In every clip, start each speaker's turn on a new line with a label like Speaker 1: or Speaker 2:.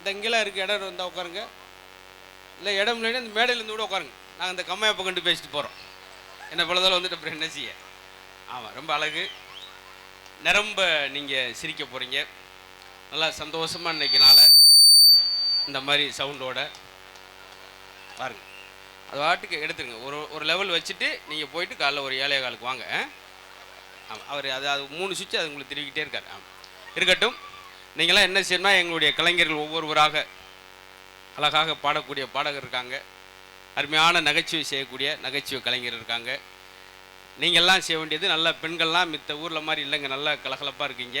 Speaker 1: இந்த இங்கெல்லாம் இருக்குது, இடம் இருந்தால் உட்காருங்க, இல்லை இடம் இல்லைன்னா இந்த மேடையிலேருந்து கூட உட்காருங்க. நாங்கள் இந்த கம்மையப்போ கண்டு பேசிட்டு போகிறோம். என்ன பொழுதாலும் வந்துட்டு அப்புறம் என்ன செய்ய. ஆமாம், ரொம்ப அழகு. நிரம்ப நீங்கள் சிரிக்க போகிறீங்க. நல்லா சந்தோஷமாக இன்றைக்கி நாளை இந்த மாதிரி சவுண்டோட பாருங்கள். அது வாட்டுக்கு எடுத்துருங்க. ஒரு லெவல் வச்சுட்டு நீங்கள் போயிட்டு காலைல ஒரு 7:15 வாங்க. ஆமாம், அவர் அது 3 சுவிட்ச் அது உங்களுக்கு திருவிக்கிட்டே இருக்கார். ஆமாம், இருக்கட்டும். நீங்களாம் என்ன செய்யணும்னா, எங்களுடைய கலைஞர்கள் ஒவ்வொருவராக அழகாக பாடக்கூடிய பாடகர் இருக்காங்க, அருமையான நகைச்சுவை செய்யக்கூடிய நகைச்சுவை கலைஞர் இருக்காங்க. நீங்கள்லாம் செய்ய வேண்டியது, நல்ல பெண்கள்லாம் மித்த ஊரில் மாதிரி இல்லைங்க, நல்லா கலகலப்பாக இருக்கீங்க.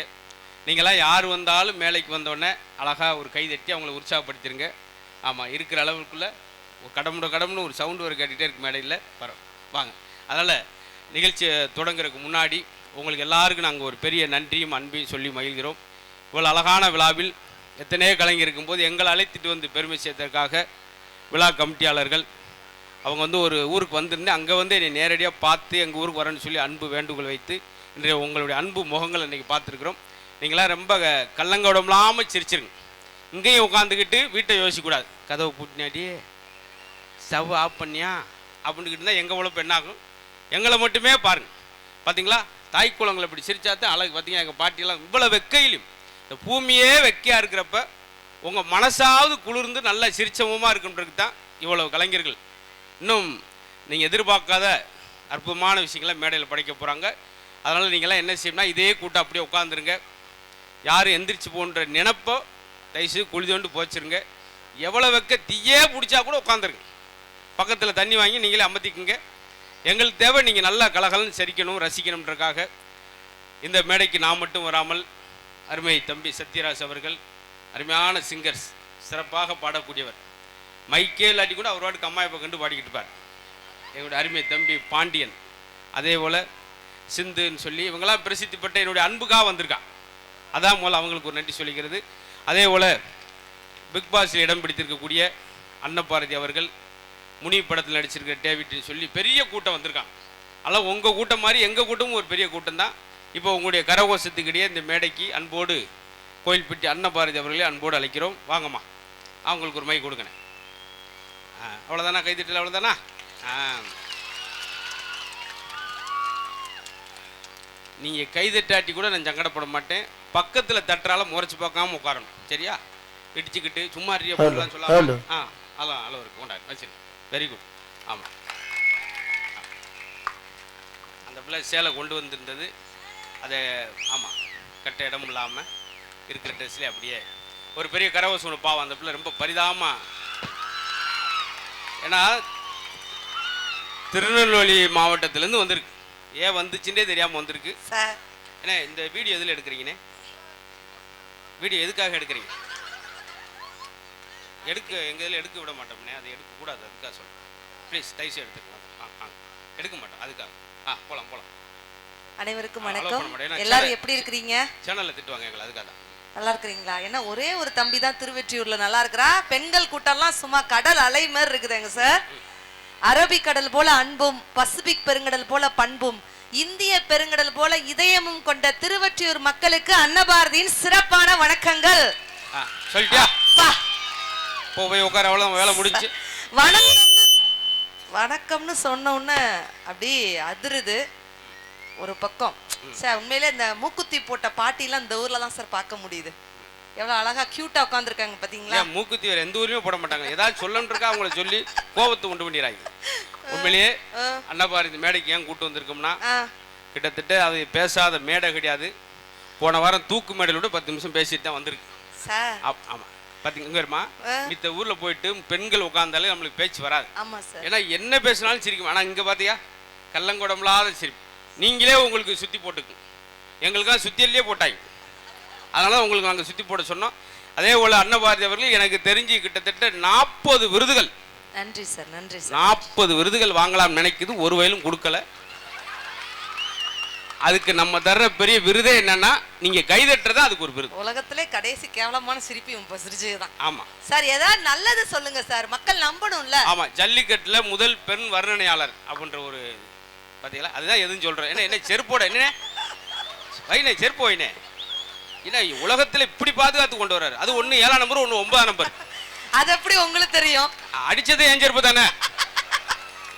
Speaker 1: நீங்களாம் யார் வந்தாலும் மேலைக்கு வந்தோடனே அழகாக ஒரு கை தட்டி அவங்கள உற்சாகப்படுத்திடுங்க. ஆமாம், இருக்கிற அளவுக்குள்ளே ஒரு கடமுன்னு ஒரு சவுண்டு ஒரு கேட்டுகிட்டே இருக்கு மேடையில். வாங்க. அதனால் நிகழ்ச்சியை தொடங்குறதுக்கு முன்னாடி உங்களுக்கு எல்லாருக்கும் நாங்கள் ஒரு பெரிய நன்றியும் அன்பையும் சொல்லி மகிழ்கிறோம். இவ்வளோ அழகான விழாவில் எத்தனையோ கலைஞர் இருக்கும்போது எங்களை அழைத்துட்டு வந்து பெருமை சேர்த்ததற்காக விழா கமிட்டியாளர்கள் அவங்க வந்து ஒரு ஊருக்கு வந்திருந்து அங்கே வந்து என்னை நேரடியாக பார்த்து எங்கள் ஊருக்கு வரேன்னு சொல்லி அன்பு வேண்டுகோள் வைத்து இன்றைய உங்களுடைய அன்பு முகங்கள் இன்றைக்கி பார்த்துருக்குறோம். நீங்களாம் ரொம்ப கள்ளங்கடமில்லாமல் சிரிச்சிருங்க. இங்கேயும் உட்காந்துக்கிட்டு வீட்டை யோசிக்கக்கூடாது. கதவை பூட்டினாடியே, ஸ்டவ் ஆஃப் பண்ணியா அப்படின்ட்டு இருந்தால் எங்கள் உழைப்பு என்னாகும். எங்களை மட்டுமே பாருங்கள். பார்த்தீங்களா, தாய் குளங்களை இப்படி சிரிச்சாத்தான் அழகு. பார்த்தீங்கன்னா எங்கள் பாட்டியெல்லாம் இவ்வளோ வெக்கையிலும் இந்த பூமியே வெக்கையாக இருக்கிறப்ப உங்கள் மனசாவது குளிர்ந்து நல்லா சிரிச்சமுமாக இருக்குன்றதுக்கு தான் இவ்வளவு கலைஞர்கள். இன்னும் நீங்கள் எதிர்பார்க்காத அற்புதமான விஷயங்களை மேடையில் படைக்க போகிறாங்க. அதனால் நீங்களாம் என்ன செய்யணும்னா, இதே கூட்டம் அப்படியே உட்காந்துருங்க. யாரும் எந்திரிச்சு போன்ற நினைப்போ தயவுசெய்து குளிதோண்டு போச்சிருங்க. எவ்வளோ வெக்க தீயே பிடிச்சா கூட உட்காந்துருங்க. பக்கத்தில் தண்ணி வாங்கி நீங்களே அமர்த்திக்குங்க. எங்களுக்கு தேவை நீங்கள் நல்லா கலகலன்னு சிரிக்கணும், ரசிக்கணுன்றக்காக இந்த மேடைக்கு நான் மட்டும் வராமல் அருமை தம்பி சத்யராஜ் அவர்கள், அருமையான சிங்கர்ஸ், சிறப்பாக பாடக்கூடியவர், மைக்கே இல்லாட்டி கூட அவர் வாட்டுக்கு அம்மாவை கண்டு பாடிக்கிட்டு இருப்பார். எங்களுடைய அருமை தம்பி பாண்டியன், அதே போல் சிந்துன்னு சொல்லி இவங்களாம் பிரசித்தி பெற்ற என்னுடைய அன்புக்காக வந்திருக்கான். அதான் மூலம் அவங்களுக்கு ஒரு நன்றி சொல்லிக்கிறது. அதே போல் பிக் பாஸில் இடம் பிடித்திருக்கக்கூடிய அன்னபாரதி அவர்கள், முனி படத்தில் நடிச்சிருக்கிற டேவிட்னு சொல்லி பெரிய கூட்டம் வந்திருக்கான். அதெல்லாம் உங்கள் கூட்டம் மாதிரி எங்கள் கூட்டமும் ஒரு பெரிய கூட்டம் தான். இப்போ உங்களுடைய கரகோஷத்துக்கிடையே இந்த மேடைக்கு அன்போடு கோயில்பட்டி அன்னபாரதி அவர்களே அன்போடு அழைக்கிறோம். வாங்கம்மா, அவங்களுக்கு ஒரு மை கொடுக்கணும். அவ்வளோதானா, கைத்தட்டல் அவ்வளோதானா? நீங்கள் கைதட்டாட்டி கூட நான் சங்கடப்பட மாட்டேன். பக்கத்தில் தட்டுறால முறைச்சி பார்க்காம உட்காரணும், சரியா? இடிச்சுக்கிட்டு சும்மா அறிய போடலாம் சொல்லாமல் அதான் அளவு இருக்கு கொண்டாடு வச்சிரு. Very good. ஆமாம், அந்த பிள்ளை சேலை கொண்டு வந்திருந்தது, அதை ஆமாம் கட்ட இடம் இல்லாமல் இருக்கிற ட்ரெஸ்லேயே அப்படியே ஒரு பெரிய கரவசம் ஒன்று பாவம். அந்த பிள்ளை ரொம்ப பரிதாபமாக, ஏன்னா திருநெல்வேலி மாவட்டத்திலேருந்து வந்திருக்கு. ஏன் வந்துச்சுன்னே தெரியாமல் வந்திருக்கு. ஏன்னா இந்த வீடியோ எதில் எடுக்கிறீங்கண்ணே? வீடியோ எதுக்காக எடுக்கிறீங்க? எங்கள் இதில் எடுக்க விட மாட்டோம்னே, அதை எடுக்கக்கூடாது, அதுக்காக சொல்கிறேன். ப்ளீஸ் தயவுசெய்து எடுத்துக்கலாம். எடுக்க மாட்டோம் அதுக்காக. போகலாம்.
Speaker 2: அனைவருக்கும் வணக்கம். எல்லாரும் எப்படி இருக்கிறீங்க?
Speaker 1: சேனலில் திட்டுவாங்க எங்களை, அதுக்காக தான்.
Speaker 2: நல்லா இருக்கிறீங்களா? ஏன்னா ஒரே ஒரு தம்பி தான் திருவெற்றியூர்ல நல்லா இருக்கிறா. பெண்கள் கூட்டம்லாம் சும்மா கடல் அலை மாதிரி இருக்குதுங்க சார். அரபிக்கடல் போல அன்பும், பசிபிக் பெருங்கடல் போல பண்பும், இந்திய பெருங்கடல் போல இதயமும் கொண்ட திருவெற்றியூர் மக்களுக்கு அன்னபாரதியின் சிறப்பான வணக்கங்கள்.
Speaker 1: சொல்லிட்டியா? போய் உட்கார, அவ்வளோதான், வேலை முடிஞ்சு.
Speaker 2: வணக்கம்னு சொன்ன உடனே அப்படி அதிருது ஒரு பக்கம் சார். உண்மையிலே இந்த மூக்குத்தி போட்ட பாட்டிலாம் இந்த ஊர்ல தான் சார் பார்க்க முடியுது. எவ்வளவு அழகா கியூட்டா உட்காந்துருக்காங்க பாத்தீங்களா?
Speaker 1: மூக்குத்தி வேற எந்த ஊருமே போட மாட்டாங்க. ஏதாவது சொல்லணும்னு இருக்கா அவங்கள சொல்லி கோபத்தை உண்டு பண்ணிடுறாங்க. உண்மையிலேயே அன்னபாரதி மேடைக்கு ஏன் கூட்டு வந்திருக்கோம்னா, கிட்டத்தட்ட அது பேசாத மேடை கிடையாது. போன வாரம் தூக்கு மேடையிலோட 10 நிமிஷம் பேசிட்டு தான் வந்திருக்கு. ஆமா, பார்த்தீங்கம்மா, மித்த ஊர்ல போயிட்டு பெண்கள் உட்கார்ந்தாலே நம்மளுக்கு பேச்சு வராது. ஏன்னா என்ன பேசினாலும் சிரிக்கும். ஆனா இங்க பாத்தியா, கள்ளங்குடமில்லாத சிரிப்பு. நீங்களே உங்களுக்கு சுத்தி போட்டுக்கு, எங்களுக்காக சுத்தியிலே போட்டாங்க. அதனால உங்களுக்கு நாங்கள் சுத்தி போட சொன்னோம். அதே போல அன்னபாரதி அவர்கள் எனக்கு தெரிஞ்சு கிட்டத்தட்ட 40 விருதுகள்.
Speaker 2: நன்றி சார், நன்றி சார்.
Speaker 1: 40 விருதுகள் வாங்கலாம் நினைக்குது, ஒரு வயலும் கொடுக்கல. அதுக்கு நம்ம தர்ற பெரிய விருதே என்னன்னா, நீங்க கைதட்டுறதா அதுக்கு ஒரு விருது.
Speaker 2: உலகத்திலே கடைசி கேவலமான சிரிப்பு இப்ப சிரிச்சதுதான்.
Speaker 1: ஆமா
Speaker 2: சார், ஏதாவது நல்லது சொல்லுங்க சார், மக்கள் நம்பணும்ல.
Speaker 1: ஆமா, ஜல்லிக்கட்டுல முதல் பெண் வர்ணனையாளர் அப்படின்ற ஒரு, பாத்தீங்களா? அதுதான் எதுன்னு சொல்றேன். என்ன செருப்போட என்ன வைனே, செருப்பு வைனே, இல்ல உலகத்துல இப்படி பாதுகாத்து கொண்டு வர்றாரு. அது ஒண்ணு 7ஆம் நம்பர், ஒண்ணு 9ஆம் நம்பர்.
Speaker 2: அது எப்படி உங்களுக்கு தெரியும்?
Speaker 1: அடிச்சதே என் செருப்பு தானே,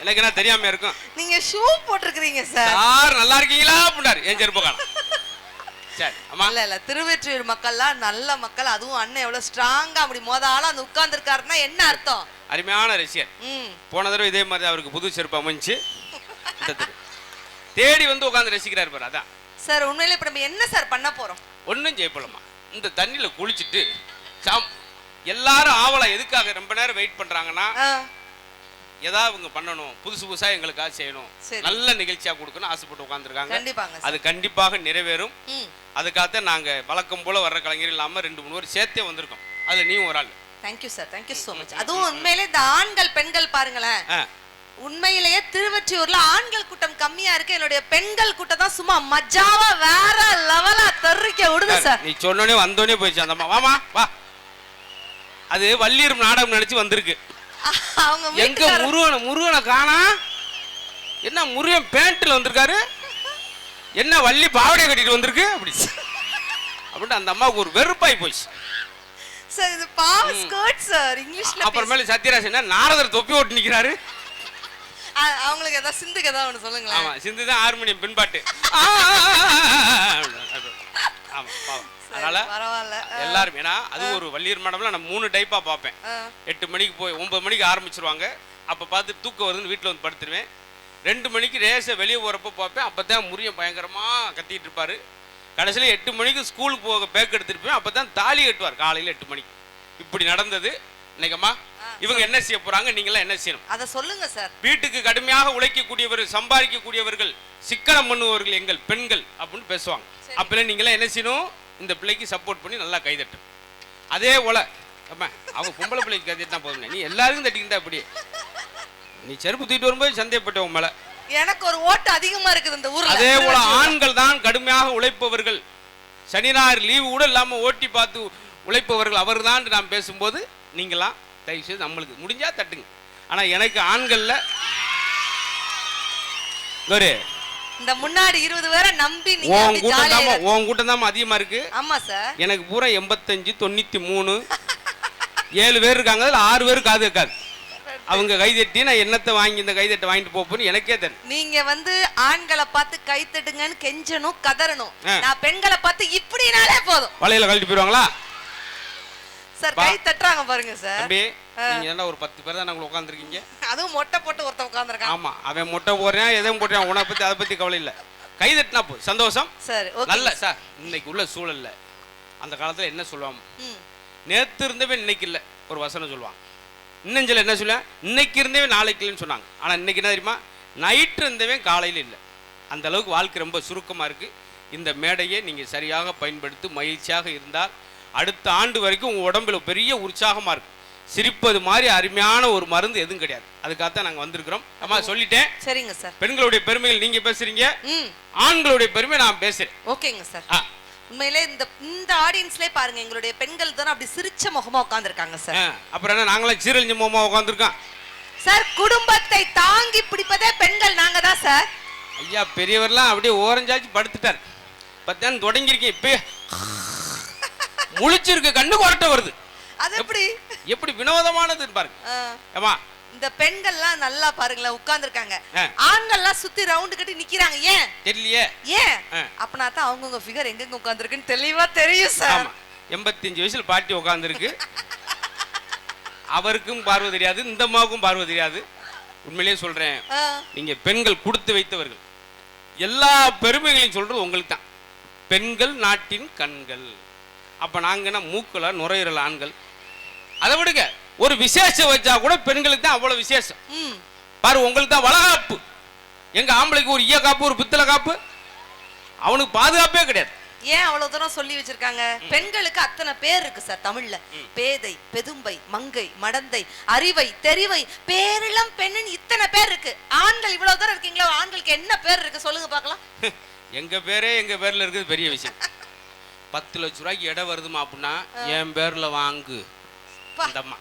Speaker 1: எனக்கு என்ன தெரியாம இருக்கும்.
Speaker 2: நீங்க ஷூ போட்டிருக்கீங்க சார்.
Speaker 1: சார் நல்லா இருக்கீங்களா அப்படின்னாரு, என் செருப்பு காணோம். சரி அம்மா.
Speaker 2: இல்ல திருவெற்றியூர் மக்கள்லாம் நல்ல மக்கள். அதுவும் அண்ணன் எவ்வளவு ஸ்ட்ராங்கா அப்படி மோதாலும் அந்த உட்கார்ந்து இருக்காருன்னா என்ன அர்த்தம்?
Speaker 1: அருமையான ரசிகர். போன தடவை இதே மாதிரி அவருக்கு புது செருப்பு அமைச்சு தேடி வந்து உட்கார்ந்து ரசிக்கிறாரு பாரு. அதான்
Speaker 2: சார் உண்மையிலே இப்ப நம்ம என்ன சார் பண்ண போறோம்?
Speaker 1: ஒன்னும் செய்யப்படலாமா, இந்த தண்ணியில குளிச்சுட்டு எல்லாரும் ஆவலா எதுக்காக ரொம்ப நேரம் வெயிட் பண்றாங்கன்னா, ஏதாவது அவங்க பண்ணணும், புதுசு புதுசா எங்களுக்காக செய்யணும், நல்ல நிகழ்ச்சியா கொடுக்கணும் ஆசைப்பட்டு உட்கார்ந்துருக்காங்க. அது கண்டிப்பாக நிறைவேறும். அதுக்காக நாங்க வழக்கம் போல வர்ற கலைஞர் இல்லாம 2-3 பேர் சேர்த்தே வந்திருக்கோம். அதுல நீயும் ஒரு ஆள்.
Speaker 2: Thank you sir, thank you so much. அதுவும் உண்மையிலே இந்த ஆண்கள் பெண்கள் பாருங்களேன், உண்மையிலேயே திருவெற்றியூர்ல ஆண்கள் கூட்டம் கம்மியா இருக்கு. என்னுடைய பெண்கள் கூட்டம் தான் சும்மா மஜாவா வேற லெவலா தெறிக்க விடுது சார்.
Speaker 1: நீ சொன்னோனே வந்தோனே போயிடுச்சு அந்த வாமா வா. அது வள்ளியூர் நாடகம் நினைச்சு வந்திருக்கு.
Speaker 2: அவங்க
Speaker 1: எங்க முருகனை காணா? என்ன முருகன் பேண்ட்ல வந்திருக்காரு, என்ன வள்ளி பாவடைய கட்டிட்டு வந்திருக்கு அப்படி அப்படின்ட்டு அந்த அம்மாவுக்கு ஒரு வெறுப்பாய் போச்சு
Speaker 2: சார். இது பாவ ஸ்கர்ட் சார், இங்கிலீஷ்ல.
Speaker 1: அப்புறமேல சத்யராஜ் என்ன நாரதர் தொப்பி ஓட்டு நிக்கிறாரு.
Speaker 2: அவங்களுக்கு ஏதாவது சிந்துக்கு ஏதாவது ஒன்று சொல்லுங்களேன்.
Speaker 1: ஆமா, சிந்து தான் ஹார்மோனியம் பின்பாட்டு. ஆமா, அதனால
Speaker 2: பரவாயில்ல
Speaker 1: எல்லாரும். ஏன்னா அது ஒரு வள்ளியூர் மேடம்ல நான் 3 டைப்பா பார்ப்பேன். 8 மணிக்கு போய் 9 மணிக்கு ஆரம்பிச்சிருவாங்க. அப்ப பார்த்து தூக்கம் வருதுன்னு வீட்டில் வந்து படுத்துருவேன். 2 மணிக்கு ரேச வெளியே போறப்ப பார்ப்பேன். அப்பதான் முருகன் பயங்கரமா கத்திட்டு இருப்பாரு. கடைசியில 8 மணிக்கு ஸ்கூலுக்கு போக பேக் எடுத்துருப்பேன். அப்பதான் தாலி கட்டுவார் காலையில 8 மணிக்கு. இப்படி நடந்தது. இன்னைக்கம்மா இவங்க என்ன செய்ய போறாங்க, நீங்களாம் என்ன செய்யணும்
Speaker 2: அதை சொல்லுங்க சார்.
Speaker 1: வீட்டுக்கு கடுமையாக உழைக்கக்கூடியவர்கள், சம்பாதிக்கக்கூடியவர்கள், சிக்கனம் பண்ணுவவர்கள் எங்கள் பெண்கள் அப்படின்னு பேசுவாங்க. அப்பல நீங்களாம் என்ன செய்யணும், இந்த பிள்ளைக்கு சப்போர்ட் பண்ணி நல்லா கைதட்டு. அதே போல அம்மா அவ பொம்பளை பிள்ளைக்கு கைதட்டா போதுங்க, நீ எல்லாருக்கும் தட்டிக்கிட்டா அப்படியே. நீ செருப்பு தூக்கிட்டு வரும்போது சந்தேகப்பட்டவங்க மேல
Speaker 2: எனக்கு ஒரு ஓட்டு அதிகமா இருக்குது இந்த ஊர்ல.
Speaker 1: அதே போல ஆண்கள் தான் கடுமையாக உழைப்பவர்கள், சனி ஞாயிறு லீவு கூட இல்லாம ஓட்டி பார்த்து உழைப்பவர்கள் அவர் தான். நான் பேசும்போது நீங்களாம் தயவு செய்து நம்மளுக்கு முடிஞ்சா தட்டுங்க. ஆனா எனக்கு ஆண்கள்ல ஒரு
Speaker 2: இந்த முன்னாடி 20 பேரை நம்பி நீங்க
Speaker 1: உன் கூட்டம் தான் அதிகமா இருக்கு.
Speaker 2: ஆமா சார்.
Speaker 1: எனக்கு பூரா 85 93 7 பேர் இருக்காங்க. அதுல 6 பேர் காது இருக்காது. அவங்க கைதட்டி நான் என்னத்தை வாங்கி இந்த கைதட்டை வாங்கிட்டு போப்போன்னு எனக்கே தெரியும்.
Speaker 2: நீங்க வந்து ஆண்களை பார்த்து கைத்தட்டுங்கன்னு கெஞ்சணும் கதறணும். நான் பெண்களை பார்த்து இப்படினாலே போதும்,
Speaker 1: வலையில கழட்டி போயிருவாங்களா
Speaker 2: சார். கை தட்டுறாங்க பாருங்க சார்.
Speaker 1: தம்பி நீங்க என்ன ஒரு 10 பேர் தான் நாங்க உட்கார்ந்துருக்கீங்க.
Speaker 2: அதுவும் மொட்டை போட்டு ஒருத்தன் உட்கார்ந்துருக்கான்.
Speaker 1: ஆமா, அவன் மொட்டை போடுறான் எதையும் போடுறான், உன பத்தி அதை பத்தி கவலை இல்ல. கை தட்டினா போ சந்தோஷம்
Speaker 2: சார்.
Speaker 1: நல்ல சார். இன்னைக்கு உள்ள சூழல்ல அந்த காலத்துல என்ன சொல்லுவாங்க, நேத்து இருந்தவே இன்னைக்கு இல்ல ஒரு வசனம் சொல்லுவாங்க. இன்னஞ்சல என்ன சொல்லுவேன், இன்னைக்கு இருந்தவே நாளைக்கு இல்லைன்னு சொன்னாங்க. ஆனா இன்னைக்கு என்ன தெரியுமா, நைட்டு இருந்தவே காலையில இல்லை. அந்த அளவுக்கு வாழ்க்கை ரொம்ப சுருக்கமா இருக்கு. இந்த மேடையை நீங்க சரியாக பயன்படுத்தி மகிழ்ச்சியாக இருந்தால் அடுத்த ஆண்டு வரைக்கும் உங்க உடம்புல பெரிய உற்சாகமா இருக்கு. சிரிப்பது மாதிரி அருமையான ஒரு மருந்து எதுவும் கிடையாது. அதுக்காகத்தான் நாங்க வந்திருக்கிறோம். அம்மா சொல்லிட்டேன்.
Speaker 2: சரிங்க சார்.
Speaker 1: பெண்களுடைய பெருமைகள் நீங்க பேசுறீங்க, ஆண்களுடைய பெருமை நான் பேசுறேன்.
Speaker 2: ஓகேங்க சார். உண்மையிலே இந்த ஆடியன்ஸ்லயே பாருங்க, எங்களுடைய பெண்கள் தான அப்படி சிரிச்ச முகமா உட்கார்ந்திருக்காங்க சார்.
Speaker 1: அப்புறம் என்ன நாங்களே சீரழிஞ்ச முகமா உட்கார்ந்திருக்கோம்
Speaker 2: சார். குடும்பத்தை தாங்கி பிடிப்பதே பெண்கள் நாங்க தான் சார்.
Speaker 1: ஐயா பெரியவர்லாம் அப்படியே ஓரஞ்சாச்சு படுத்துட்டார். பத்தான் தொடங்கிருக்கேன். இப்ப முழிச்சிருக்கு, கண்ணு கொரட்ட வருது. அது எப்படி வினோதமானது பாருங்க. ஏமா
Speaker 2: இந்த பெண்கள்லாம் நல்லா பாருங்களேன் உட்கார்ந்துருக்காங்க. ஆண்கள்லாம் சுத்தி ரவுண்ட் கட்டி நிக்கிறாங்க. ஏன் தெரியலையே? ஏன் அப்பனா தான் அவங்கவுங்க ஃபிகர் எங்கெங்க உட்கார்ந்துருக்குன்னு தெளிவா தெரியும் சார்.
Speaker 1: 85 வயசுல பாட்டி உட்கார்ந்துருக்கு. அவருக்கும் பார்வை தெரியாது, இந்த அம்மாவுக்கும் பார்வை தெரியாது. உண்மையிலேயே சொல்றேன், நீங்க பெண்கள் கொடுத்து வைத்தவர்கள். எல்லா பெருமைகளையும் சொல்றது உங்களுக்கு தான். பெண்கள் நாட்டின் கண்கள். அப்ப நாங்கன்னா மூக்குல நுரையீரல் ஆண்கள். அதை விடுங்க, ஒரு விசேஷம் வச்சா கூட பெண்களுக்கு தான் அவ்வளவு விசேஷம். பாரு உங்களுக்கு தான் வளகாப்பு. எங்க ஆம்பளைக்கு ஒரு ஈய காப்பு ஒரு பித்தளை காப்பு, அவனுக்கு பாதுகாப்பே கிடையாது.
Speaker 2: ஏன் அவ்வளவு தூரம் சொல்லி வச்சிருக்காங்க? பெண்களுக்கு அத்தனை பேர் இருக்கு சார் தமிழ்ல. பேதை, பெதும்பை, மங்கை, மடந்தை, அறிவை, தெரிவை, பேரிளம் பெண்ணின் இத்தனை பேர் இருக்கு. ஆண்கள் இவ்வளவு தூரம் இருக்கீங்களா, ஆண்களுக்கு என்ன பேர் இருக்கு சொல்லுங்க பார்க்கலாம்.
Speaker 1: எங்க பேரே எங்க பேர்ல இருக்குது பெரிய விஷயம். 10 லட்ச ரூபாய்க்கு இடம் வருதுமா அப்படின்னா என் பேர்ல வாங்கு. அந்தம்மா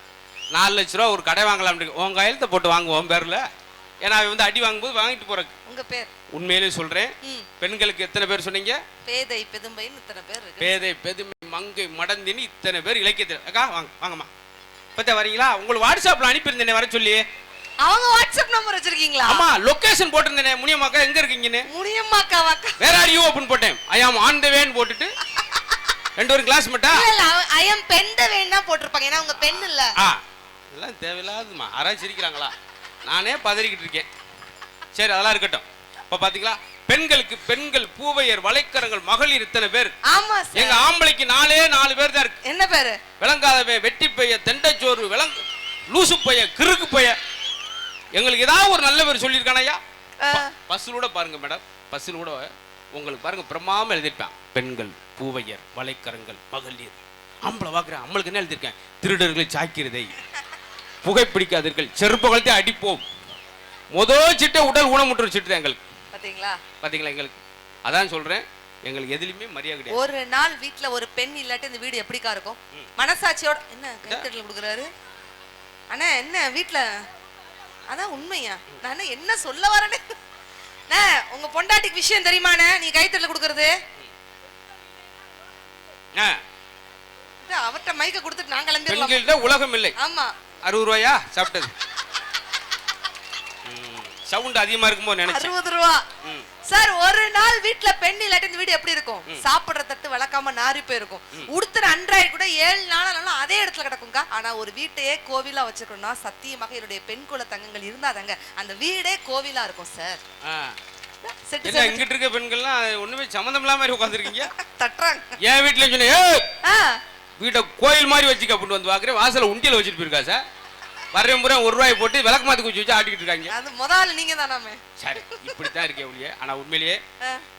Speaker 1: 4 லட்ச ரூபா ஒரு கடை வாங்கலாம், உன் கையெழுத்த போட்டு வாங்குவோம் பேர்ல. ஏன்னா அவன் வந்து அடி வாங்கும்போது வாங்கிட்டு போறக்கு.
Speaker 2: உங்க பேர்?
Speaker 1: உண்மையிலே சொல்றேன், பெண்களுக்கு எத்தனை பேர் சொன்னீங்க?
Speaker 2: பேதை பெதும்பைன்னு இத்தனை பேர் இருக்கு.
Speaker 1: பேதை பெதுமை மங்கை மடந்தின்னு இத்தனை பேர் இலக்கியத்தில். அக்கா வாங்க வாங்கம்மா, பத்தா வரீங்களா? உங்களுக்கு வாட்ஸ்அப்ல அனுப்பியிருந்தேனே வர சொல்லி.
Speaker 2: அவங்க வாட்ஸ்அப் நம்பர் வச்சிருக்கீங்களா?
Speaker 1: ஆமா, லொகேஷன் போட்டிருந்தேனே. முனியம்மாக்கா எங்க இருக்கீங்கன்னு.
Speaker 2: முனியம்மாக்காவாக்கா?
Speaker 1: வேற ஆர் யூ ஓபன் போட்டேன். ஐ ஆம் ஆன் தி வேன்னு போட்டுட்டு ரெண்டு ஒரு கிளாஸ் மட்டும்
Speaker 2: இல்ல ஐ அம் பென் தி வேன்னா போட்டுருப்பாங்க. ஏன்னா உங்க பென் இல்ல.
Speaker 1: இதெல்லாம் தேவையில்லாதுமா. யாராவது சிரிக்கிறாங்களா? நானே பதறிக்கிட்டு இருக்கேன். சரி, அதெல்லாம் இருக்கட்டும். இப்ப பாத்தீங்களா, பெண்களுக்கு பெண்கள் பூவையர் வளைக்கரங்கள் மகளிர் இத்தனை பேர்.
Speaker 2: ஆமா சார்.
Speaker 1: எங்க ஆம்பளைக்கு 4 பேர் தான் இருக்கு.
Speaker 2: என்ன பேரு?
Speaker 1: விளங்காதவே, வெட்டி பைய, தெண்டச்சோறு, லூசு பைய, கிறுக்கு பைய. எங்களுக்கு ஏதாவது ஒரு நல்ல பேர் சொல்லியிருக்கானையா? பஸ்ஸில் கூட பாருங்க மேடம், பஸ்ஸில் கூட உங்களுக்கு பாருங்க பிரமாம எழுதியிருப்பேன். பெண்கள் பூவையர் வளைக்கரங்கள் மகளிர். ஆம்பளை பார்க்குறேன், நம்மளுக்கு என்ன எழுதியிருக்கேன்? திருடர்களை சாக்கிறதை, புகைப்பிடிக்காதீர்கள், செருப்பு கழுத்தை அடிப்போம். முதல் சிட்டை உடல் ஊனமுற்ற சிட்டு எங்களுக்கு. பாத்தீங்களா எங்களுக்கு. அதான் சொல்றேன், எங்களுக்கு எதுலயுமே மரியாதை கிடையாது.
Speaker 2: ஒரு நாள் வீட்டுல ஒரு பெண் இல்லாட்டி இந்த வீடு எப்படிக்கா இருக்கும்? மனசாட்சியோட என்ன கைத்தட்டல கொடுக்குறாரு அண்ணா? என்ன வீட்டுல அதான் உண்மையா? நான் என்ன சொல்ல வரேன்னு. உங்க பொண்டாட்டிக்கு விஷயம் தெரியுமாண்ணே நீ கைத்தட்டல கொடுக்கறது? அவர்கிட்ட மைக்க கொடுத்துட்டு நான் கிளம்பிடலாம்.
Speaker 1: உலகம் இல்லை.
Speaker 2: ஆமா,
Speaker 1: 60 ரூபாயா சாப்பிட்டது? சவுண்ட் அதிகமா இருக்குமோ நினைச்சேன்.
Speaker 2: 60 ரூபா சார். ஒரு நாள் வீட்டுல பெண் இல்லாட்டி இந்த வீடு எப்படி இருக்கும்? சாப்பிடுற தட்டு வளர்க்காம நாரி போயிருக்கும். உடுத்துற அன்றாய் கூட 7 நாளாலும் அதே இடத்துல கிடக்குங்க. ஆனா ஒரு வீட்டையே கோவிலா வச்சுக்கணும்னா சத்தியமாக என்னுடைய பெண் குல தங்கங்கள் இருந்தாதாங்க அந்த வீடே கோவிலா இருக்கும் சார்.
Speaker 1: இங்கிட்டு இருக்க பெண்கள்லாம் ஒண்ணுமே சம்மந்தம் இல்லாம மாதிரி உட்காந்துருக்கீங்க.
Speaker 2: தட்டுறாங்க.
Speaker 1: என் வீட்டுல சொன்னேன் வீட்டை கோயில் மாதிரி வச்சுக்க அப்படின்னு வந்து பாக்குறேன். வாசல உண்டியல வச்சுட்டு போயிருக்கா சார். வரேன் பூரா 1 ரூபாய் போட்டு விளக்கு மாத்தி குச்சி வச்சு ஆட்டிக்கிட்டு இருக்காங்க.
Speaker 2: அது முதல்ல நீங்க தானாமே.
Speaker 1: சரி, இப்படித்தான் இருக்கே ஒழிய. ஆனா உண்மையிலேயே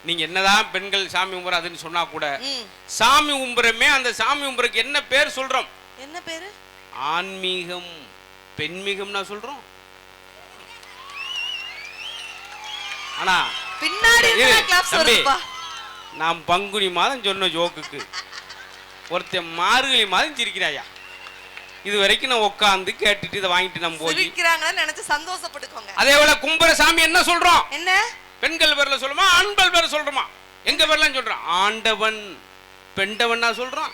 Speaker 1: நீங்க என்னதான் பெண்கள் சாமி கும்புறாதுன்னு சொன்னா கூட சாமி கும்புறமே அந்த சாமி கும்புறக்கு என்ன பேர் சொல்றோம்?
Speaker 2: என்ன பேரு?
Speaker 1: ஆன்மீகம், பெண்மீகம் நான் சொல்றோம். ஆனா
Speaker 2: பின்னாடி கிளாப்ஸ் வருதுப்பா.
Speaker 1: நான் பங்குனி மாதம் சொன்ன ஜோக்குக்கு ஒருத்தன் மார்கழி மாதம் சிரிக்கிறாயா. இது வரைக்கும் நான் உட்காந்து கேட்டுட்டு இதை வாங்கிட்டு நம்ம போய்
Speaker 2: சிரிக்கிறாங்கன்னு நினைச்சு சந்தோஷப்பட்டுக்கோங்க.
Speaker 1: அதே போல கும்புற சாமி என்ன சொல்றோம்?
Speaker 2: என்ன
Speaker 1: பெண்கள் பேர்ல சொல்லுமா ஆண்கள் பேர்ல சொல்றோமா? எங்க பேர்லாம் சொல்றோம் ஆண்டவன் பெண்டவன் நான் சொல்றோம்.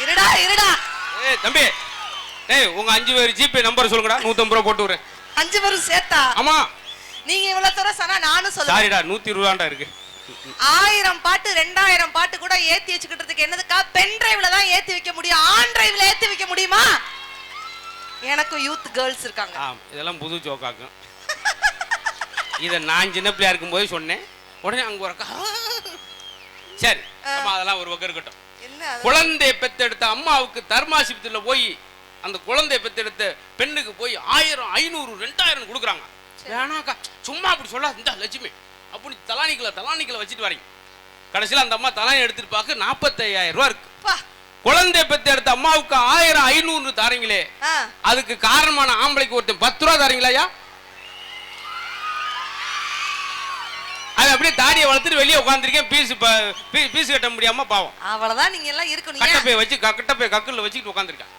Speaker 2: இருடா இருடா.
Speaker 1: ஏய் தம்பி, ஏய் உங்க 5 பேர் ஜிபே நம்பர் சொல்லுங்கடா. 150 ரூபாய் போட்டு விடுறேன்.
Speaker 2: 5 பேரும் சேர்த்தா?
Speaker 1: ஆமா.
Speaker 2: நீங்க இவ்வளவு தூரம் சொன்னா நானும் சொல்றேன்.
Speaker 1: சாரிடா, 120 இருக்கு.
Speaker 2: 1000 பாட்டு 2000 பாட்டு கூட ஏத்தி வச்சுக்கிட்டதுக்கு என்னதுக்கா? பென் டிரைவ்ல தான் ஏத்தி வைக்க முடியும். ஆன் டிரைவ்ல ஏத்தி வைக்க முடியுமா? எனக்கு யூத் கேர்ள்ஸ் இருக்காங்க.
Speaker 1: இதெல்லாம் புது ஜோக்காக்கும். இத நான் சின்ன பிள்ளையா இருக்கும்போது சொன்னேன். உடனே அங்க வரக்கா. சரி, அதெல்லாம் ஒரு பக்கம் இருக்கட்டும். குழந்தை பெத்தெடுத்த அம்மாவுக்கு தர்மாசிபத்துல போய் அந்த குழந்தை பெத்தெடுத்த பெண்ணுக்கு போய் 1000 500 2000 கொடுக்குறாங்க. வேணாக்கா, சும்மா அப்படி சொல்ல. இந்த லட்சுமி அப்படி தலானிக்கல வச்சுட்டு வரீங்க. கடைசியில் அந்த அம்மா தலானி எடுத்துட்டு பார்க்க 45000 ரூபா இருக்கு. குழந்தை பெற்று எடுத்த அம்மாவுக்கு 1000 500 தாரீங்களே, அதுக்கு காரணமான ஆம்பளைக்கு ஒருத்தன் 10 ரூபா தாரீங்களாயா? அது அப்படியே தாடியை வளர்த்துட்டு வெளியே உட்காந்துருக்கேன். பீஸ் கட்ட முடியாம பாவம்.
Speaker 2: அவ்வளவுதான் நீங்க எல்லாம் இருக்கணும்.
Speaker 1: கட்டப்பை வச்சு கட்டப்பை கக்குல வச்சுக்கிட்டு உட்காந்துருக்கேன்.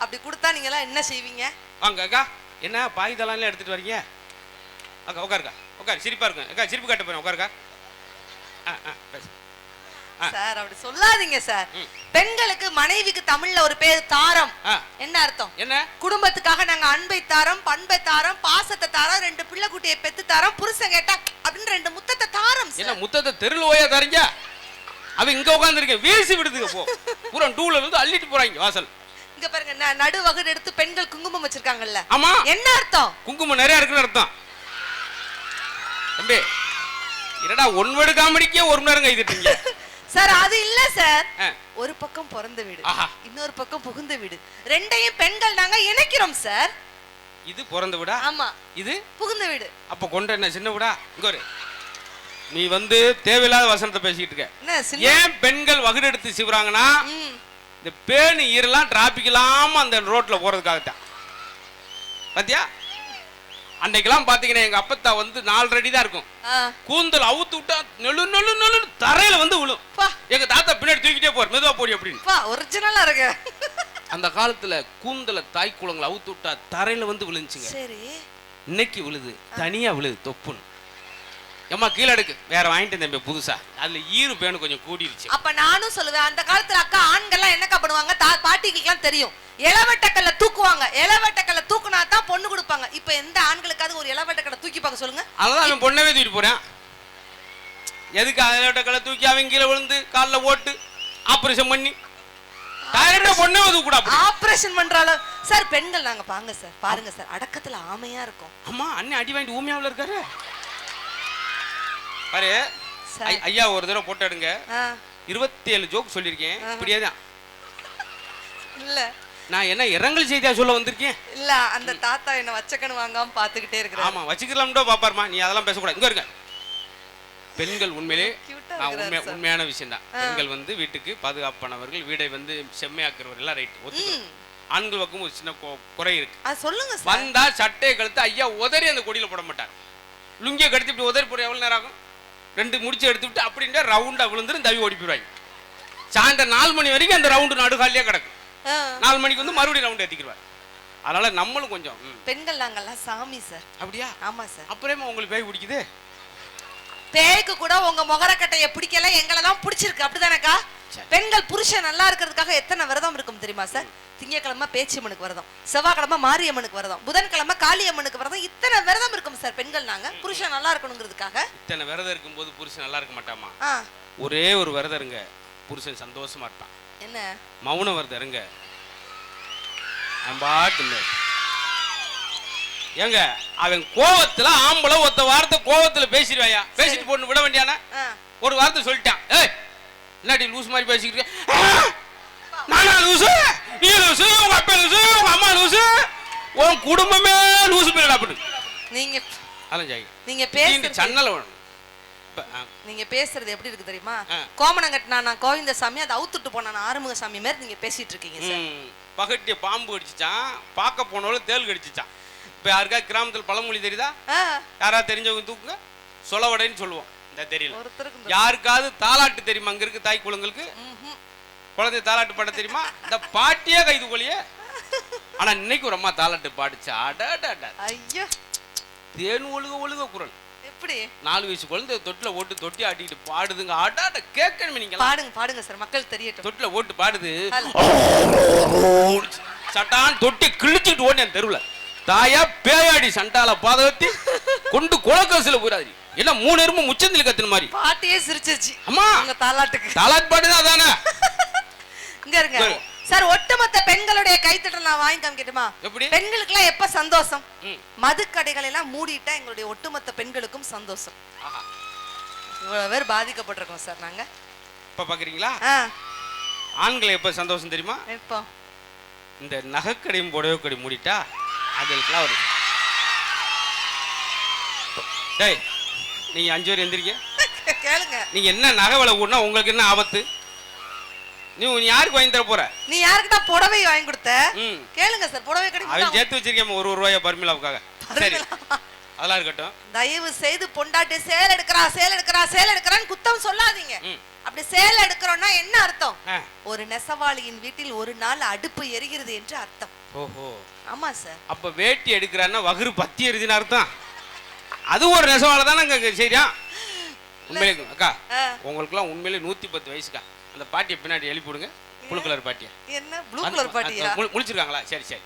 Speaker 2: அப்படி கொடுத்தா நீங்க எல்லாம் என்ன செய்வீங்க?
Speaker 1: வாங்க அக்கா, என்ன பாய் தலான்ல எடுத்துட்டு வரீங்க? அக்கா உட்காருக்கா, உட்காரு. சிரிப்பா இருக்கும் அக்கா. சிரிப்பு கட்ட போறேன். உட்காருக்கா.
Speaker 2: சார் அப்படி சொல்லாதீங்க சார். பெண்களுக்கு மனைவிக்கு தமிழ்ல ஒரு பேர் தாரம். என்ன அர்த்தம்?
Speaker 1: என்ன?
Speaker 2: குடும்பத்துக்காக நாங்க அன்பை தாரம், பண்பை தாரம், பாசத்தை தாரம், 2 பிள்ளை குட்டியை பெத்து தாரம், புருஷன் கேட்டா அப்படின்னு 2 முத்தத்தை தாரம்.
Speaker 1: என்ன முத்தத்தை தெருல ஓயா தரீங்க? அவ இங்க உட்கார்ந்துருக்கேன். வீசி விடுதுங்க போ. பூரா டூல இருந்து அள்ளிட்டு போறாங்க வாசல்.
Speaker 2: இங்க பாருங்க, நடு வகுடு எடுத்து பெண்கள் குங்குமம் வச்சிருக்காங்கல்ல.
Speaker 1: ஆமா.
Speaker 2: என்ன அர்த்தம்?
Speaker 1: குங்குமம் நிறைய இருக்குன்னு அர்த்தம். தம்பி, என்னடா ஒன்வேர்டு காமெடிக்கே 1 மணி நேரம் கைதிட்டீங்க
Speaker 2: சார். அது இல்ல சார். ஒரு பக்கம் பிறந்த வீடு, இன்னொரு பக்கம் புகுந்த வீடு. ரெண்டையும் பெண்கள் நாங்க இணைக்கிறோம் சார்.
Speaker 1: இது பிறந்த வீடா?
Speaker 2: ஆமா. இது புகுந்த வீடு.
Speaker 1: அப்ப கொண்ட என்ன சின்ன வீடா? இங்க ஒரு நீ வந்து தேவையில்லாத வசனத்தை பேசிட்டு இருக்க. ஏன் பெண்கள் வகுடு எடுத்து சிவறாங்கன்னா, இந்த பேணு ஈரெல்லாம் டிராபிக் இல்லாம அந்த ரோட்ல போறதுக்காகத்தான். பாத்தியா? அன்னைக்கெல்லாம் பாத்தீங்கன்னா எங்க அப்பத்தா வந்து 4 அடி தான் இருக்கும். கூந்தல் அவுத்து விட்டா நெழு நெழு நெழு தரையில வந்து விழும். எங்க தாத்தா பின்னாடி தூக்கிட்டே போற, மெதுவா போடி அப்படின்னு.
Speaker 2: ஒரிஜினலா இருக்கு.
Speaker 1: அந்த காலத்துல கூந்தல தாய் குளங்களை அவுத்து விட்டா தரையில வந்து விழுந்துச்சுங்க.
Speaker 2: சரி.
Speaker 1: இன்னைக்கு விழுது தனியா விழுது தொப்புன்னு. ஏம்மா கீழே எடுக்கு வேற வாங்கிட்டு தம்பி புதுசா, அதுல ஈரு பேனு கொஞ்சம் கூடிருச்சு.
Speaker 2: அப்ப நானும் சொல்லுவேன், அந்த காலத்துல அக்கா ஆண்கள்லாம் என்னக்கா பண்ணுவாங்க, பாட்டிகளுக்கு தெரியும், இளவட்டக்கல்ல தூக்குவாங்க. இளவட்டக்கல்ல தூக்குனா தான் பொண்ணு கொடுப்பாங்க. இப்ப எந்த ஆண்களுக்காவது ஒரு இளவட்டக்கல்ல தூக்கி பார்க்க சொல்லுங்க.
Speaker 1: அதான் அவன் பொண்ணவே தூக்கிட்டு போறான். எதுக்கு இளவட்டக்கல்ல தூக்கி அவன் கீழே விழுந்து காலில் ஓட்டு ஆபரேஷன் பண்ணி பொண்ணே தூக்கூடா
Speaker 2: ஆபரேஷன் பண்றாளோ சார். பெண்கள் நாங்க பாங்க சார், பாருங்க சார், அடக்கத்துல ஆமையா இருக்கும்.
Speaker 1: அம்மா அண்ணன் அடி வாங்கிட்டு ஊமையாவில் இருக்காரு பாரு. ஐயா ஒரு தடவை போட்டோ எடுங்க. 27 ஜோக் சொல்லியிருக்கேன். இப்படியே தான்
Speaker 2: இல்ல
Speaker 1: நான் என்ன இரங்கல் செய்தியா சொல்ல வந்திருக்கேன்.
Speaker 2: இல்ல அந்த தாத்தா என்ன வச்சக்கன்னு வாங்காம பாத்துக்கிட்டே இருக்கிறாரு.
Speaker 1: ஆமா வச்சுக்கலாம்டோ பாப்பாருமா, நீ அதெல்லாம் பேசக்கூடாது. இங்க இருக்க பெண்கள் உண்மையிலே உண்மையான விஷயம் தான். பெண்கள் வந்து வீட்டுக்கு பாதுகாப்பானவர்கள், வீடை வந்து செம்மையாக்குறவர்கள் எல்லாம் ரைட் ஒத்துக்கிறோம். ஆண்கள் பக்கம் ஒரு சின்ன குறை இருக்கு.
Speaker 2: சொல்லுங்க.
Speaker 1: வந்தா சட்டையை கழுத்து ஐயா உதறி அந்த கொடியில போட மாட்டார். லுங்கியை கடுத்து இப்படி உதறி போட எவ்வளவு நேரம் ஆகும்? 2 முடிச்சு எடுத்துட்டு அப்படின்ட்டு ரவுண்டா விழுந்துரும், தவி ஓடி போயிடுவாங்க. சாயந்தரம் 4 மணி வரைக்கும் அந்த ரவுண்டு நடுகாலிலே கிடக்கும். 4 மணிக்கு வந்து மறுபடியும் ரவுண்ட் ஏத்திக்கிடுவார். அதனால நம்மளும் கொஞ்சம்
Speaker 2: பெண்கள் நாங்கெல்லாம் சாமி சார்.
Speaker 1: அப்படியா?
Speaker 2: ஆமா சார்.
Speaker 1: அப்புறமா உங்களுக்கு பேய் பிடிக்குது?
Speaker 2: பேய்க்கு கூட உங்க முகரக்கட்டையை பிடிக்கல, எங்களெல்லாம் பிடிச்சிருக்கு. அப்படிதானக்கா? பெண்கள் புருஷன் நல்லா இருக்கிறதுக்காக எத்தனை விரதம் இருக்கும் தெரியுமா சார்? திங்கக்கிழமை பேச்சியம்மனுக்கு விரதம், செவ்வாய்க்கிழமை மாரியம்மனுக்கு விரதம், புதன்கிழமை காளியம்மனுக்கு விரதம். இத்தனை விரதம் இருக்கும் சார் பெண்கள். நாங்க புருஷன் நல்லா இருக்கணுங்கிறதுக்காக
Speaker 1: இத்தனை விரதம் இருக்கும்போது புருஷன் நல்லா இருக்க மாட்டாமா? ஒரே ஒரு விரதம் இருங்க, புருஷன் சந்தோஷமா இருப்பான்.
Speaker 2: என்ன?
Speaker 1: மௌன விரதம் இருங்க. பாட்டு ஏங்க அவன் கோவத்துல ஆம்பளை ஒத்த வார்த்தை கோவத்துல பேசிடுவாயா, பேசிட்டு போட்டு விட வேண்டியானா? ஒரு வார்த்தை சொல்லிட்டான், ஏய் இல்லாட்டி லூஸ் மாதிரி பேசிக்கிட்டு நானா லூசு, நீ லூசு, உங்க அப்பா லூசு, உங்க அம்மா லூசு, உன் குடும்பமே லூசு பேர் அப்படி நீங்க அலஞ்சாய். நீங்க பேசுறது சன்னல
Speaker 2: நீங்க பேசுறது எப்படி இருக்கு தெரியுமா? கோமணங்கட்டினா நான் கோவிந்தசாமி, அதை அவுத்துட்டு போனா ஆறுமுகசாமி மாதிரி நீங்க பேசிட்டு இருக்கீங்க சார்.
Speaker 1: பகட்டிய பாம்பு கடிச்சிச்சான், பார்க்க போனவளும் தேல் கடிச்சிச்சான். இப்ப யாருக்கா கிராமத்தில் பழமொழி தெரியுதா? யாராவது தெரிஞ்சவங்க தூக்குங்க. சொலவடைன்னு சொல்லுவோம். இந்த தெரியல யாருக்காவது தாலாட்டு தெரியுமா? அங்க இருக்கு தாய் குளங்களுக்கு குழந்தை தாலாட்டு பாட தெரியுமா? இந்த பாட்டியே கைது கொள்ளியே. ஆனா இன்னைக்கு ஒரு அம்மா தாலாட்டு பாடிச்சா, ஐயா தேன் ஒழுக ஒழுக குரல். எப்படி 4 வயசு குழந்தை தொட்டில ஓட்டு தொட்டி ஆட்டிட்டு பாடுதுங்க. அடாட கேட்கணுமே. நீங்க பாடுங்க பாடுங்க சார், மக்கள் தெரியட்டும். தொட்டில ஓட்டு பாடுது, சட்டான் தொட்டி கிழிச்சிட்டு ஓடி அந்த தெருவுல தாயா பேயாடி சண்டால பாதகத்தி கொண்டு குளக்கசில போயிடாது. என்ன 3 எறும்பு முச்சந்தில கத்துன மாதிரி பாட்டியே சிரிச்சிருச்சு. அம்மா உங்க தாலாட்டுக்கு தாலாட்டு பாடுதான் அதானே. இங்க இருங்க சார், ஒட்டுமொத்த பெண்களுடைய கைத்தட்டல் நான் வாங்கி காமிக்கட்டுமா? பெண்களுக்கு எல்லாம் எப்ப சந்தோஷம்? மதுக்கடைகள் எல்லாம் மூடிட்டா எங்களுடைய ஒட்டுமொத்த பெண்களுக்கும் சந்தோஷம். இவ்வளவு பேர் பாதிக்கப்பட்டிருக்கோம் சார் நாங்க. இப்ப பாக்குறீங்களா? ஆண்களை எப்ப சந்தோஷம் தெரியுமா? எப்போ இந்த நகைக்கடையும் புடவை கடை மூடிட்டா அதுக்கெல்லாம் ஒரு டேய் நீங்க 5 பேர் எந்திரிங்க கேளுங்க. நீங்க என்ன நகை விலை கூடனா உங்களுக்கு என்ன ஆபத்து? நீ யாருக்கு வாங்கி தர போற? நீ யாருக்கு தான் புடவை வாங்கி கொடுத்த? கேளுங்க சார், புடவை கடை அவன் சேர்த்து வச்சிருக்கேன் 1 ரூபாய் பர்மிளாவுக்காக. சரி அதெல்லாம் இருக்கட்டும். தயவு செய்து பொண்டாட்டி சேல் எடுக்கிறா சேல் எடுக்கிறா சேல் எடுக்கிறான்னு குத்தம் சொல்லாதீங்க. அப்படி சேல் எடுக்கிறோம்னா என்ன அர்த்தம்? ஒரு நெசவாளியின் வீட்டில் ஒரு நாள் அடுப்பு எரிகிறது என்று அர்த்தம். ஓஹோ ஆமா சார். அப்ப வேட்டி எடுக்கிறான்னா வகுறு பத்தி எரிதுன்னு அர்த்தம். அது ஒரு நெசவாள தானே சரியா? உண்மையிலே அக்கா உங்களுக்குலாம் உண்மையிலே 110 வயசுக்கா. அந்த பாட்டியை பின்னாடி எழுப்பி விடுங்க. ப்ளூ கலர் பாட்டியா? என்ன ப்ளூ கலர் பாட்டியா? முழிச்சிருக்காங்களா? சரி சரி.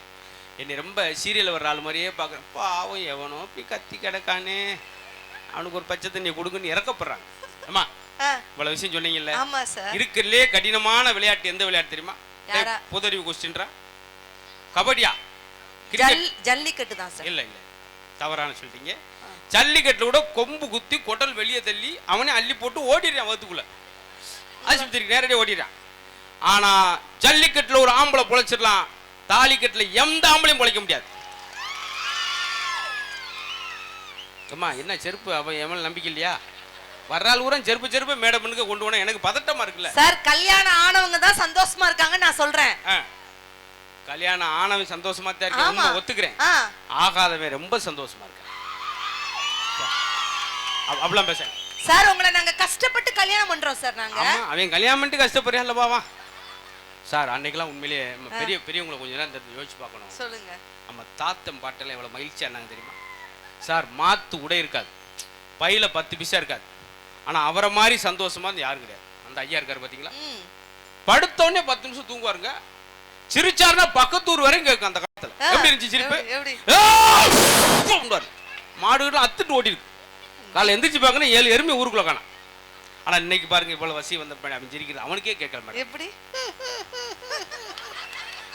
Speaker 1: என்னை ரொம்ப சீரியல் வர்ற ஆள் மாதிரியே பார்க்குறேன். பாவம் எவனோ இப்படி கத்தி கிடக்கானே, அவனுக்கு ஒரு பச்சை தண்ணியை கொடுக்குன்னு இறக்கப்படுறாங்க. அம்மா இவ்வளவு விஷயம் சொன்னீங்கல்ல, இருக்கிறதுலே கடினமான விளையாட்டு எந்த விளையாட்டு தெரியுமா? பொதறிவு கொஸ்டின்றா கபடியா? ஜல்லிக்கட்டு தான் சார். இல்ல இல்ல தவறான சொல்லிட்டீங்க. ஜல்லிக்கட்டுல கூட கொம்பு குத்தி கொடல் வெளியே தள்ளி அவனே அள்ளி போட்டு ஓடிடுறான் வகுத்துக்குள்ள, ஆஸ்பத்திரிக்கு நேரடியாக ஓடிடுறான். ஆனா ஜல்லிக்கட்டுல ஒரு ஆம்பளை பொழைச்சிடலாம், தாலிக்கட்டுல எந்த ஆம்பளையும் பொழைக்க முடியாது. அம்மா என்ன செருப்பு அவன் எவன் நம்பிக்கை இல்லையா? வர்றால் ஊரம் செருப்பு செருப்பு மேடை பண்ணுங்க கொண்டு போனா எனக்கு பதட்டமா இருக்குல்ல சார். கல்யாணம் ஆனவங்க தான் சந்தோஷமா இருக்காங்க நான் சொல்றேன். கல்யாணம் ஆனவன் சந்தோஷமா தான் இருக்க ஒத்துக்கிறேன். ஆகாதவன் ரொம்ப சந்தோஷமா இருக்க. அவ்வளவு பேச சார், உங்களை நாங்க கஷ்டப்பட்டு கல்யாணம் பண்றோம் சார். நாங்க அவன் கல்யாணம் பண்ணிட்டு கஷ்டப்படுறியா இல்ல சார்? அன்னைக்கெல்லாம் உண்மையிலேயே பெரிய பெரியவங்களை கொஞ்சம் நேரம் யோசிச்சு பார்க்கணும். சொல்லுங்க. நம்ம தாத்தம் பாட்டெல்லாம் எவ்வளவு மகிழ்ச்சியா இருந்தாங்க தெரியுமா? சார் மாத்து உடை இருக்காது, பையில 10 பைசா இருக்காது, ஆனா அவரை மாதிரி சந்தோஷமா இருந்து யாரும் கிடையாது. அந்த ஐயா இருக்காரு பாத்தீங்களா, படுத்தோடனே 10 நிமிஷம் தூங்குவாருங்க. சிரிச்சாருன்னா பக்கத்தூர் வரையும் கேட்கும். அந்த காலத்துல எப்படி இருந்துச்சு சிரிப்பு? மாடுகள் அத்துட்டு ஓடி இருக்கு. காலை எந்திரிச்சு பாக்கணும் 7 எருமை ஊருக்குள்ள காணும். ஆனா இன்னைக்கு பாருங்க இவ்வளவு வசி வந்த அவன் சிரிக்கிறது அவனுக்கே கேட்கல மேடம்.
Speaker 2: எப்படி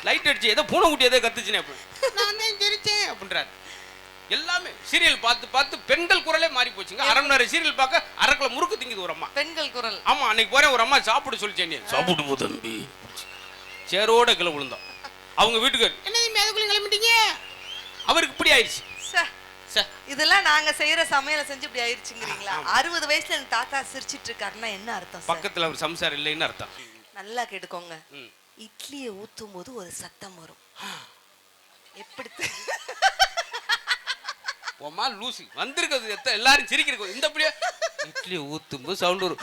Speaker 1: லைட் அடிச்சு ஏதோ பூனை குட்டி ஏதோ கத்துச்சுனே நான் தான் சிரிச்சேன் அப்படின்றாரு. எல்லாமே சீரியல் பார்த்து பார்த்து பெண்கள் குரலே மாறி போச்சுங்க. அரை மணி நேரம் சீரியல் பார்க்க அரைக்குள்ள முறுக்கு திங்குது ஒரு அம்மா.
Speaker 2: பெண்கள் குரல்.
Speaker 1: ஆமா, அன்னைக்கு போறேன் ஒரு அம்மா சாப்பிட சொல்லிச்சேன். சாப்பிட்டு போ தம்பி, சேரோட கிளை விழுந்தோம். அவங்க வீட்டுக்கு என்ன தம்பி அதுக்குள்ள கிளம்பிட்டீங்க, அவருக்கு இப்படி ஆயிடுச்சு.
Speaker 2: இதெல்லாம் நாங்க செய்யற சமையல செஞ்சு இப்படி ஆயிடுச்சுங்கிறீங்களா? 60 வயசுல என் தாத்தா சிரிச்சிட்டு இருக்காருன்னா என்ன அர்த்தம்?
Speaker 1: பக்கத்துல ஒரு சம்சாரம் இல்லைன்னு அர்த்தம்.
Speaker 2: நல்லா கேட்டுக்கோங்க. இட்லியை ஊத்தும் போது ஒரு சத்தம் வரும். எப்படி
Speaker 1: ஓமா லூசி வந்திருக்கிறது எல்லாரும் சிரிக்கிறது. இந்த இட்லியை ஊத்தும் போது சவுண்ட் வரும்.